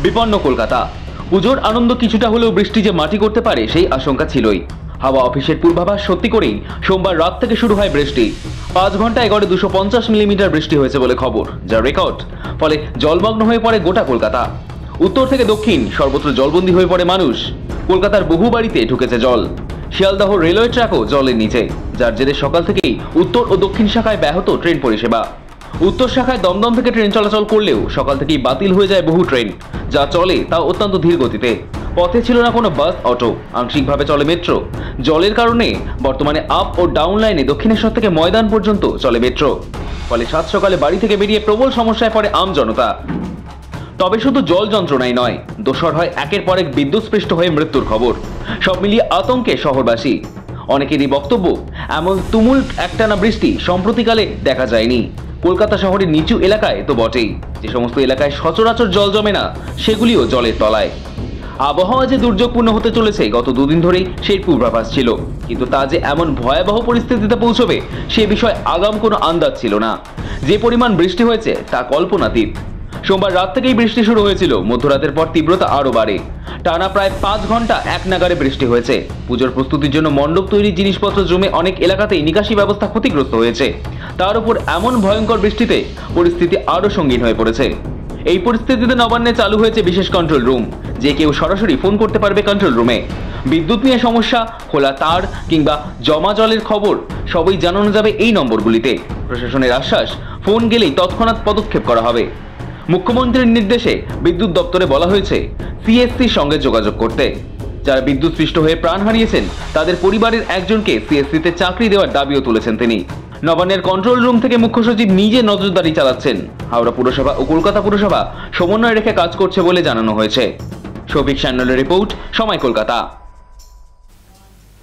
বিপন্ন কলকাতা। পুজোর আনন্দ কিছুটা হলেও বৃষ্টি যে মাটি করতে পারে সেই আশঙ্কা ছিলই। হাওয়া অফিসের পূর্বাভাস সত্যি করেই সোমবার রাত থেকে শুরু হয় বৃষ্টি। 5 ঘন্টায় গড়ে 250 মিলিমিটার বৃষ্টি হয়েছে বলে খবর, যা রেকর্ড। ফলে জলমগ্ন হয়ে পড়ে গোটা কলকাতা। উত্তর থেকে দক্ষিণ সর্বত্র জলবন্দী হয়ে পড়ে মানুষ। কলকাতার বহু বাড়িতে ঢুকেছে জল। শিয়ালদহ রেলওয়ে ট্র্যাকও জলের নিচে, যার জেরে সকাল থেকেই উত্তর ও দক্ষিণ শাখায় ব্যাহত ট্রেন পরিষেবা। উত্তর শাখায় দমদম থেকে ট্রেন চলাচল করলেও সকাল থেকেই বাতিল হয়ে যায় বহু ট্রেন। যা চলে তা অত্যন্ত ধীর গতিতে। পথে ছিল না কোনো বাস, অটো, আংশিকভাবে চলে মেট্রো। জলের কারণে বর্তমানে আপ ও ডাউন লাইনে দক্ষিণেশ্বর থেকে ময়দান পর্যন্ত চলে মেট্রো। ফলে সাত সকালে বাড়ি থেকে বেরিয়ে প্রবল সমস্যায় পড়ে আম জনতা। তবে শুধু জল যন্ত্রণাই নয়, দোসর হয় একের পর এক বিদ্যুৎস্পৃষ্ট হয়ে মৃত্যুর খবর। সব মিলিয়ে আতঙ্কে শহরবাসী। অনেকেরই বক্তব্য, এমন তুমুল একটানা বৃষ্টি সম্প্রতিকালে দেখা যায়নি। কলকাতা শহরের নিচু এলাকায় তো বটেই, যে সমস্ত এলাকায় সচরাচর জল জমে না সেগুলিও জলের তলায়। আবহাওয়া যে দুর্যোগপূর্ণ হতে চলেছে গত দুদিন ধরেই সেই পূর্বাভাস ছিল, কিন্তু তা যে এমন ভয়াবহ পরিস্থিতিতে পৌঁছবে সে বিষয়ে আগাম কোনো আন্দাজ ছিল না। যে পরিমাণ বৃষ্টি হয়েছে তা কল্পনাতীত। সোমবার রাত থেকেই বৃষ্টি শুরু হয়েছিল, মধ্যরাতের পর তীব্রতা আরও বাড়ে। টানা প্রায় 5 ঘন্টা এক নাগারে বৃষ্টি হয়েছে। পুজোর প্রস্তুতির জন্য মণ্ডপ তৈরির জিনিসপত্র জমে অনেক এলাকাতেই নিকাশি ব্যবস্থা ক্ষতিগ্রস্ত হয়েছে। তার উপর এমন ভয়ঙ্কর বৃষ্টিতে পরিস্থিতি আরও সঙ্গীন হয়ে পড়েছে। এই পরিস্থিতিতে নবান্নে চালু হয়েছে বিশেষ কন্ট্রোল রুম, যে কেউ সরাসরি ফোন করতে পারবে কন্ট্রোল রুমে। বিদ্যুৎ নিয়ে সমস্যা, খোলা তার কিংবা জমা জলের খবর সবই জানানো যাবে এই নম্বরগুলিতে। প্রশাসনের আশ্বাস, ফোন গেলেই তৎক্ষণাৎ পদক্ষেপ করা হবে। মুখ্যমন্ত্রীর নির্দেশে বিদ্যুৎ দপ্তরে বলা হয়েছে সিএসসির সঙ্গে যোগাযোগ করতে। যারা বিদ্যুৎস্পৃষ্ট হয়ে প্রাণ হারিয়েছেন তাদের পরিবারের একজনকে সিএসসিতে চাকরি দেওয়ার দাবিও তুলেছেন তিনি। নবান্নের কন্ট্রোল রুম থেকে মুখ্য সচিব নিজে নজরদারি চালাচ্ছেন। হাওড়া পুরসভা ও কলকাতা পুরসভা সমন্বয় রেখে কাজ করছে বলে জানানো হয়েছে। শফিক সান্যালের রিপোর্ট, সময় কলকাতা।